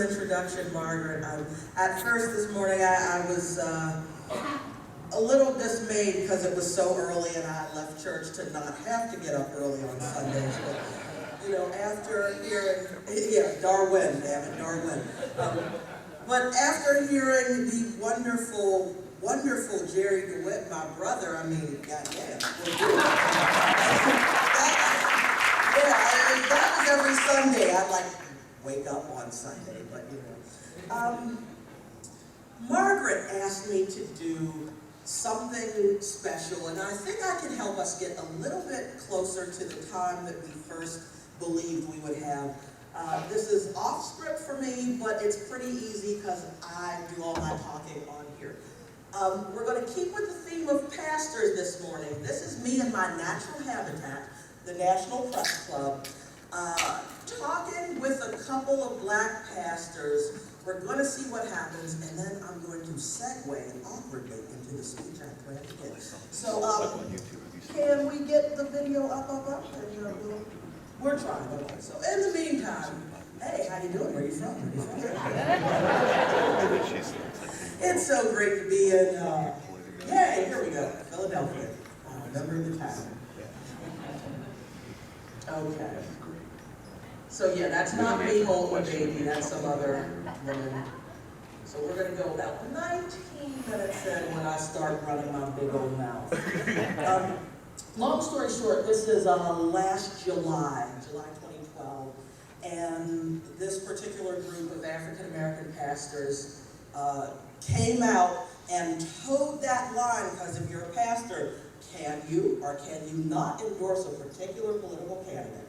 awesome introduction, Margaret. At first this morning, I was a little dismayed because it was so early and I left church to not have to get up early on Sundays. But, you know, after hearing, yeah, Darwin, damn it, Darwin. But after hearing the wonderful Jerry DeWitt, my brother, I mean, goddamn, that was every Sunday. I'd like wake up on Sunday, but you know. Margaret asked me to do something special, and I think I can help us get a little bit closer to the time that we first believed we would have. This is off script for me, but it's pretty easy because I do all my talking on here. We're going to keep with the theme of pastors this morning. This is me in my natural habitat, the National Press Club, talking with a couple of black pastors. We're going to see what happens, and then I'm going to segue awkwardly into the speech I planned to give. So, can we get the video up? And, we're trying. Okay. So, in the meantime, hey, how you doing? Where you from? It's so great to be in, yay, here we go, Philadelphia, number of the town. Okay. So yeah, that's not me holding a baby, that's some other woman. So we're going to go about 19 minutes in when I start running my big old mouth. Long story short, this is last July 2012, and this particular group of African American pastors came out and towed that line, because if you're a pastor, can you or can you not endorse a particular political candidate?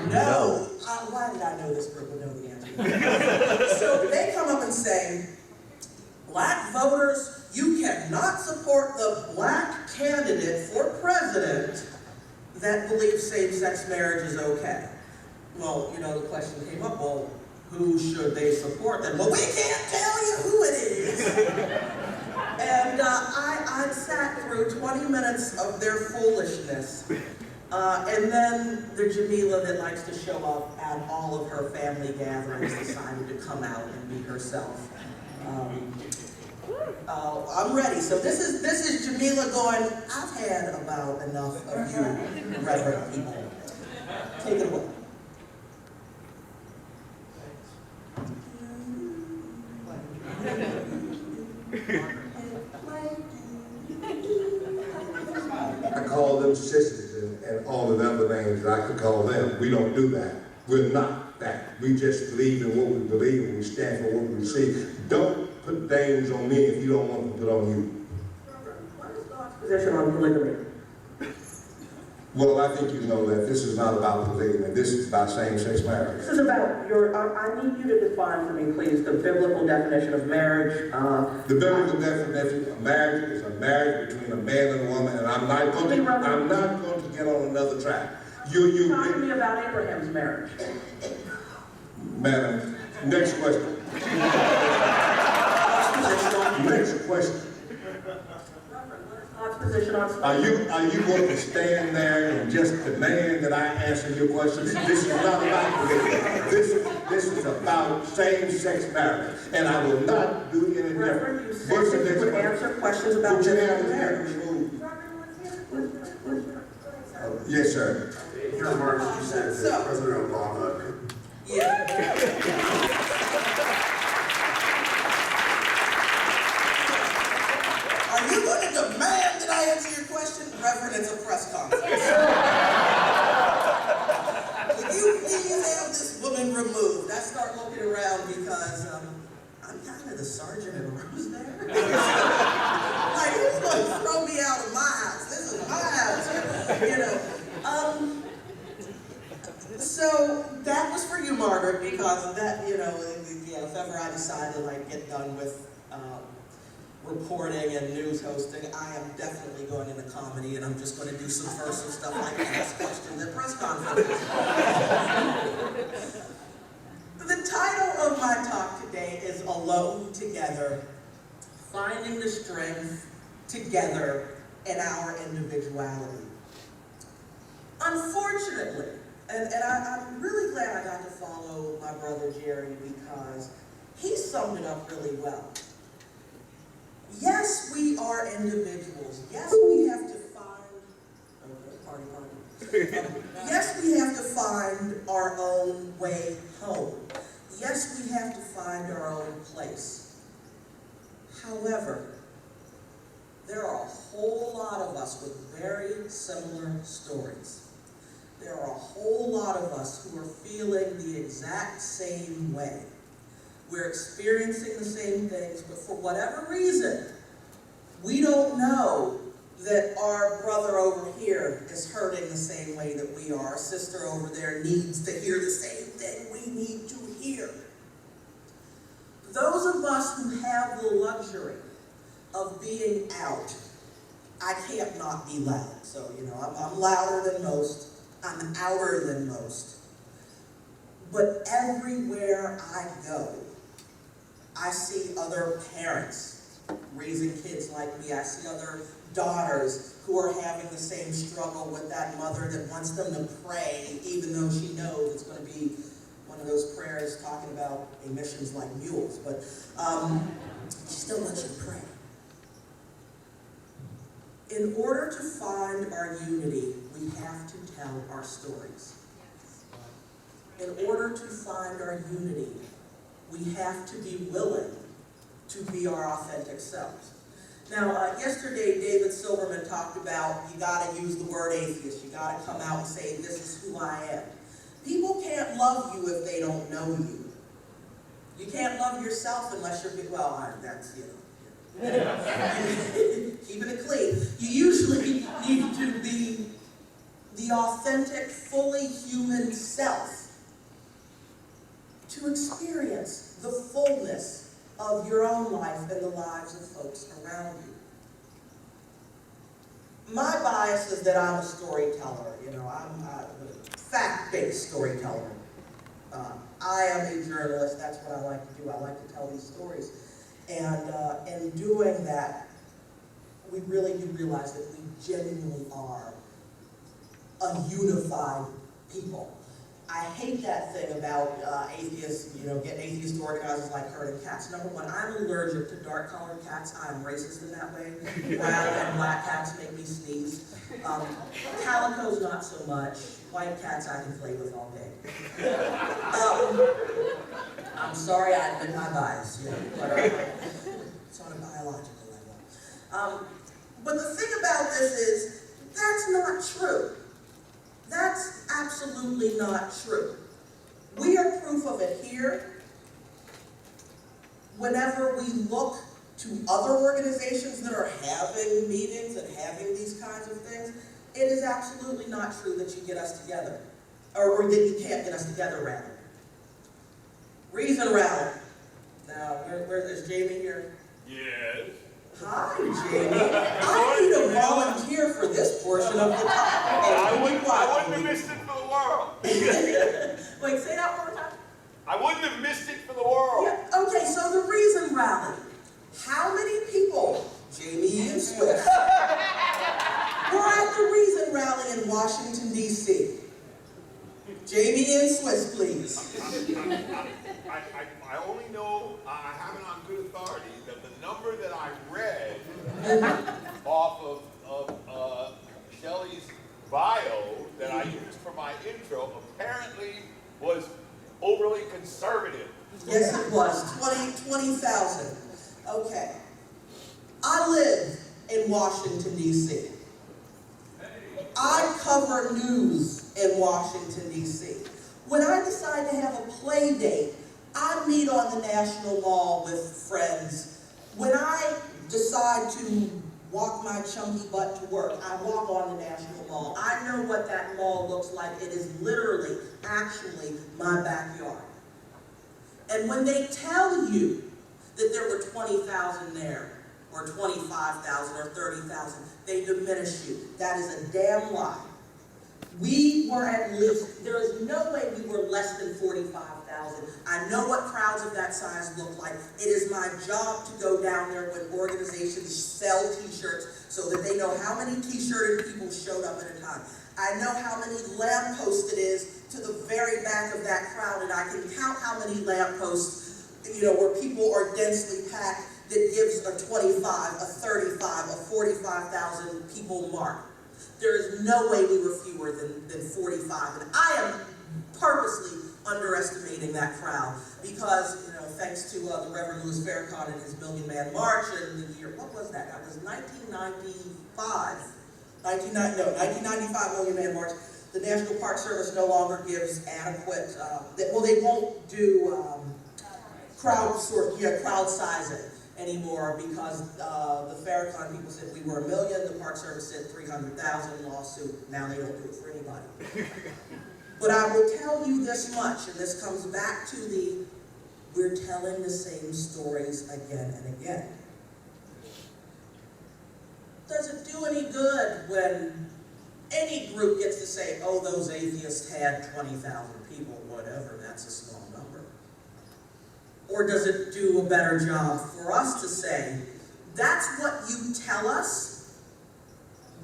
No. Why did I know this group would know the answer? So they come up and say, black voters, you cannot support the black candidate for president that believes same-sex marriage is okay. Well, you know, the question came up, well, who should they support then? Well, we can't tell you who it is. And I sat through 20 minutes of their foolishness. And then the Jamila that likes to show up at all of her family gatherings decided to come out and be herself. I'm ready. So this is Jamila going, I've had about enough of you, reverend people. Take it away. I call them sisters and all of the other names that I could call them. We don't do that. We're not that. We just believe in what we believe and we stand for what we see. Don't put names on me if you don't want them to put on you. What is God's position on polygamy? Well, I think you know that this is not about polygamy. This is about same-sex marriage. This is about your, I need you to define for me, please, the biblical definition of marriage. The biblical definition of marriage is a marriage between a man and a woman, and I'm not going to get on another track. Talk to me about Abraham's marriage. Madam, next question. Next question. Are you going to stand there and just demand that I answer your questions? This is not about polygamy. This is about same-sex marriage, and I will not do any different. Reverend, you said that you would answer questions about marriage. Yes, sir. Your remarks, you said that President Obama. Yeah. Are you going to demand that I answer your question? Reverend, it's a press conference. Would you please have this woman removed? I start looking around because I'm kind of the sergeant at Rose there. Like, who's going to throw me out of my house? This is my house, you know. So that was for you, Margaret, because that, you know, yeah, if ever I decide to like get done with reporting and news hosting, I am definitely going into comedy, and I'm just going to do subversive stuff like ask questions at press conferences. The title of my talk today is Alone Together, Finding the Strength Together in Our Individuality. Unfortunately, And I'm really glad I got to follow my brother Jerry because he summed it up really well. Yes, we are individuals. Yes, we have to find, party. Yes, we have to find our own way home. Yes, we have to find our own place. However, there are a whole lot of us with very similar stories. There are a whole lot of us who are feeling the exact same way. We're experiencing the same things, but for whatever reason, we don't know that our brother over here is hurting the same way that we are. Our sister over there needs to hear the same thing we need to hear. Those of us who have the luxury of being out, I can't not be loud. So, I'm louder than most. I'm outer than most. But everywhere I go, I see other parents raising kids like me. I see other daughters who are having the same struggle with that mother that wants them to pray, even though she knows it's going to be one of those prayers talking about emissions like mules. But she still wants you to pray. In order to find our unity, we have to tell our stories. In order to find our unity, we have to be willing to be our authentic selves. Now, yesterday, David Silverman talked about you got to use the word atheist. You got to come out and say, this is who I am. People can't love you if they don't know you. You can't love yourself unless you're, that's, keeping it clean. You usually need to be the authentic, fully human self to experience the fullness of your own life and the lives of folks around you. My bias is that I'm a storyteller. I'm a fact-based storyteller. I am a journalist. That's what I like to do. I like to tell these stories. And in doing that, we really do realize that we genuinely are a unified people. I hate that thing about atheists, getting atheist organizers like herding cats. Number one, I'm allergic to dark-colored cats. I'm racist in that way. Brown and black cats make me sneeze. Calico's not so much. White cats I can play with all day. I'm sorry I admit my bias, but it's on a biological level. But the thing about this is, that's not true. That's absolutely not true. We are proof of it here. Whenever we look to other organizations that are having meetings and having these kinds of things, it is absolutely not true that you get us together. Or that you can't get us together, rather. Reason rattle. Now, where's Jamie here? Yes. Hi, Jamie. I need a volunteer for this portion of the talk. I wouldn't have missed it for the world. Wait, say that one more time. I wouldn't have missed it for the world. Yeah, okay, so the reason rally. How many people, Jamie and Swift, were at the reason rally in Washington, D.C.? Jamie and Swift, please. I only know, I have it on good authority, that the number that I read off of Shelley's bio that I used for my intro apparently was overly conservative. Yes, it was. 20,000. Okay. I live in Washington, D.C. I cover news in Washington, D.C. When I decide to have a play date, I meet on the National Mall with friends. When I decide to walk my chunky butt to work, I walk on the National Mall. I know what that mall looks like. It is literally, actually, my backyard. And when they tell you that there were 20,000 there, or 25,000, or 30,000, they diminish you. That is a damn lie. We were at least, there is no way we were less than 45,000. I know what crowds of that size look like. It is my job to go down there when organizations sell t-shirts so that they know how many t-shirted people showed up at a time. I know how many lampposts it is to the very back of that crowd, and I can count how many lampposts, where people are densely packed, that gives a 25, a 35, a 45,000 people mark. There is no way we were fewer than 45, and I am purposely underestimating that crowd because, thanks to the Reverend Louis Farrakhan and his Million Man March in the year, what was that? That was 1995 Million Man March. The National Park Service no longer gives adequate, they won't do crowd sizing anymore because the Farrakhan people said we were 1 million, the Park Service said 300,000 lawsuit. Now they don't do it for anybody. But I will tell you this much, and this comes back to we're telling the same stories again and again. Does it do any good when any group gets to say, oh, those atheists had 20,000 people, whatever, that's a small number? Or does it do a better job for us to say, that's what you tell us,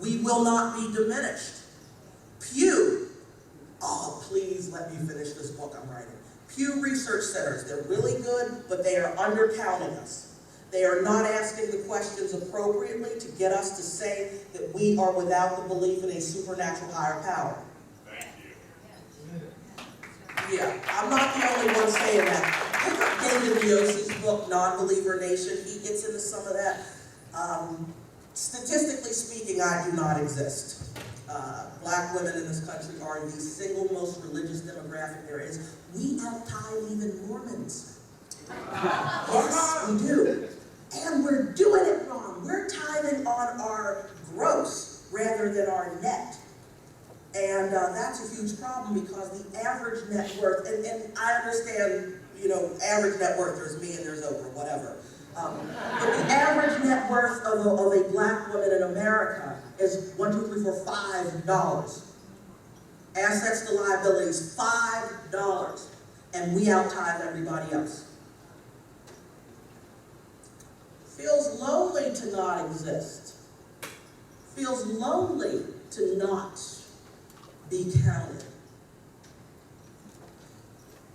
we will not be diminished? Pew, oh, please let me finish this book I'm writing. Pew Research Centers, they're really good, but they are undercounting us. They are not asking the questions appropriately to get us to say that we are without the belief in a supernatural higher power. Thank you. Yeah, I'm not the only one saying that. Pick up David Leos's book, Non-Believer Nation. He gets into some of that. Statistically speaking, I do not exist. Black women in this country are the single most religious demographic there is. We out-tithe even Mormons. Yes, we do. And we're doing it wrong. We're tithing on our gross rather than our net. And that's a huge problem because the average net worth, and I understand, average net worth, there's me and there's Oprah, whatever. But the average net worth of a black woman in America is $5. Assets to liabilities, $5. And we out-tithe everybody else. Feels lonely to not exist. Feels lonely to not be counted.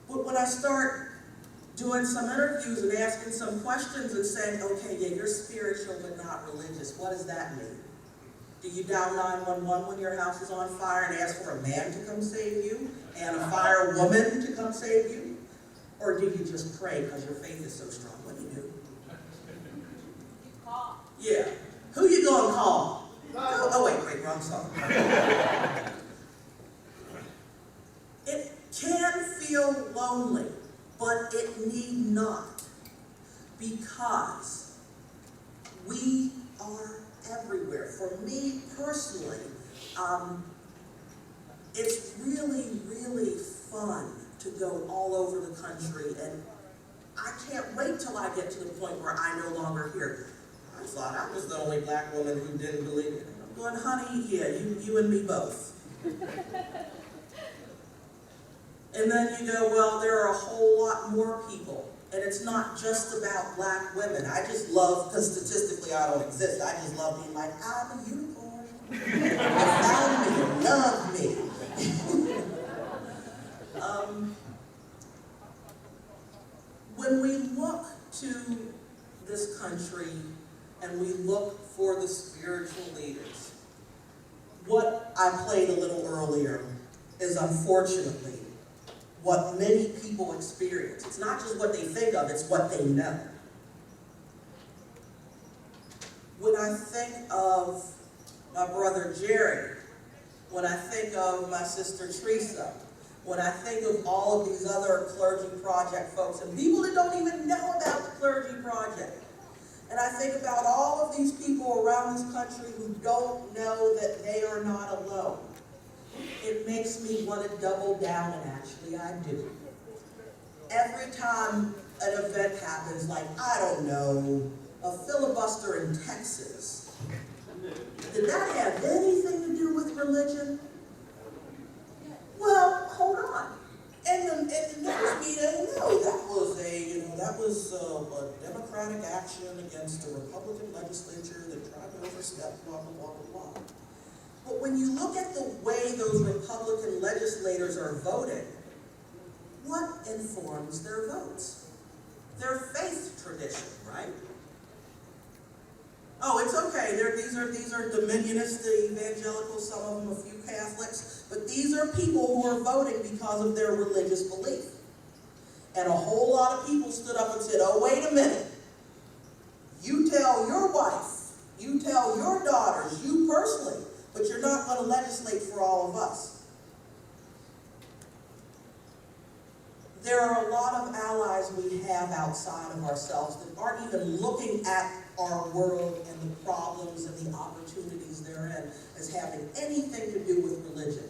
But when I start doing some interviews and asking some questions and saying, okay, yeah, you're spiritual but not religious, what does that mean? Do you dial 911 when your house is on fire and ask for a man to come save you and a firewoman to come save you? Or do you just pray because your faith is so strong? What do you do? You call. Yeah. Who you gonna call? Oh wait, wrong song. It can feel lonely, but it need not, because we are everywhere. For me personally, it's really, really fun to go all over the country, and I can't wait till I get to the point where I no longer hear, I thought I was the only black woman who didn't believe it. I'm going, honey, yeah, you and me both. And then you go, well, there are a whole lot more people. And it's not just about black women. I just love, because statistically I don't exist, I just love being like, I'm a unicorn. You found me, you love me. When we look to this country and we look for the spiritual leaders, what I played a little earlier is unfortunately what many people experience. It's not just what they think of, it's what they know. When I think of my brother Jerry, when I think of my sister Teresa, when I think of all of these other Clergy Project folks, and people that don't even know about the Clergy Project, and I think about all of these people around this country who don't know that they are not alone, it makes me want to double down, and actually I do. Every time an event happens, like, I don't know, a filibuster in Texas, did that have anything to do with religion? Well, hold on. And the next meeting, no, that was a Democratic action against a Republican legislature that tried to overstep, blah, blah, blah, blah, blah. But when you look at the way those Republican legislators are voting, what informs their votes? Their faith tradition, right? Oh, it's okay. These are Dominionists, the evangelicals, some of them a few Catholics, but these are people who are voting because of their religious belief. And a whole lot of people stood up and said, oh, wait a minute. You tell your wife, you tell your daughters, you personally, but you're not going to legislate for all of us. There are a lot of allies we have outside of ourselves that aren't even looking at our world and the problems and the opportunities therein as having anything to do with religion.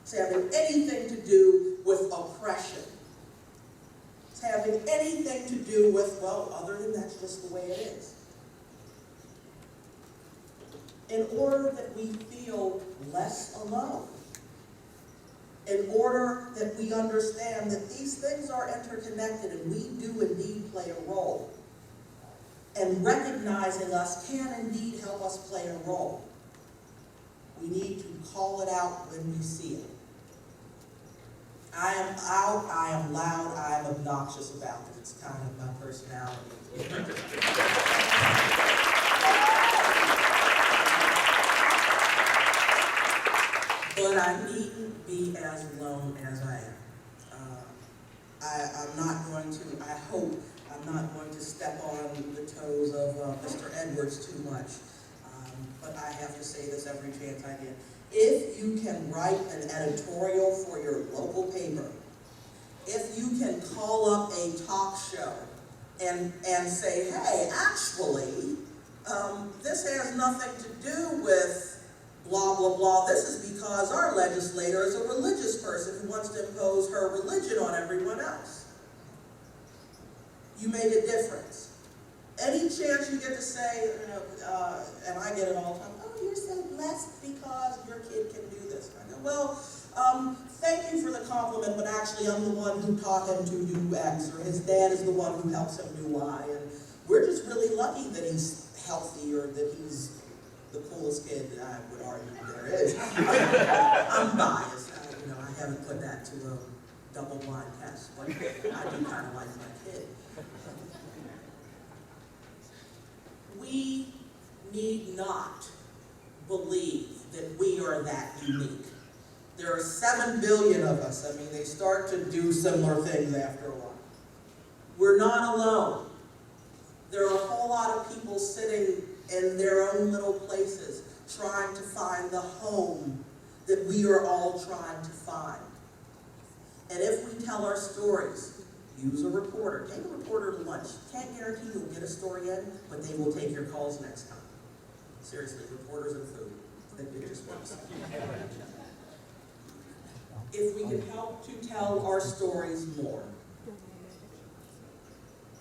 It's having anything to do with oppression. It's having anything to do with, well, other than that's just the way it is. In order that we feel less alone, in order that we understand that these things are interconnected and we do indeed play a role, and recognizing us can indeed help us play a role, we need to call it out when we see it. I am out, I am loud, I am obnoxious about it. It's kind of my personality. But I needn't be as alone as I am. I'm not going to, I hope, I'm not going to step on the toes of Mr. Edwards too much. But I have to say this every chance I get. If you can write an editorial for your local paper, if you can call up a talk show and say, hey, actually, this has nothing to do with blah, blah, blah. This is because our legislator is a religious person who wants to impose her religion on everyone else. You make a difference. Any chance you get to say, and I get it all the time, oh, you're so blessed because your kid can do this. I go, well, thank you for the compliment, but actually I'm the one who taught him to do X, or his dad is the one who helps him do Y, and we're just really lucky that he's healthy or that he's the coolest kid that I would argue there is. I'm biased. I haven't put that to a double-blind test, but I do kind of like my kid. We need not believe that we are that unique. There are 7 billion of us. I mean, they start to do similar things after a while. We're not alone. There are a whole lot of people sitting in their own little places trying to find the home that we are all trying to find. And if we tell our stories, use a reporter. Take a reporter to lunch. Can't guarantee you'll get a story in, but they will take your calls next time. Seriously, reporters and food. It just works. If we can help to tell our stories more.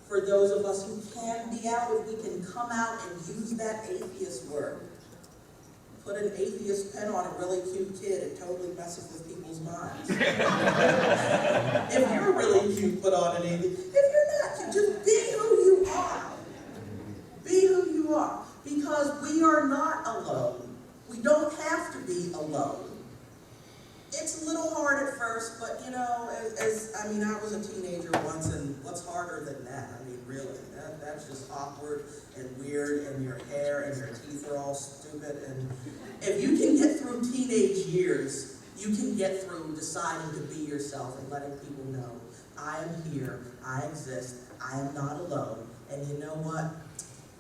For those of us who can be out, if we can come out and use that atheist word. Put an atheist pen on a really cute kid, it totally messes with people's minds. If you're really cute, put on an atheist. If you're not cute, just be who you are. Be who you are. Because we are not alone. We don't have to be alone. It's a little hard at first, but I was a teenager once, and what's harder than that? I mean, really, that's just awkward and weird, and your hair and your teeth are all stupid. And if you can get through teenage years, you can get through deciding to be yourself and letting people know, I am here, I exist, I am not alone, and you know what?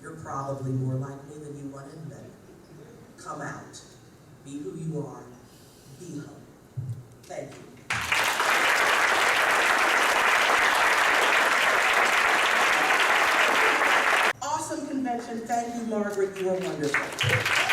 You're probably more like me than you want to admit. Come out. Be who you are. Be home. Thank you. Awesome convention. Thank you, Margaret. You were wonderful.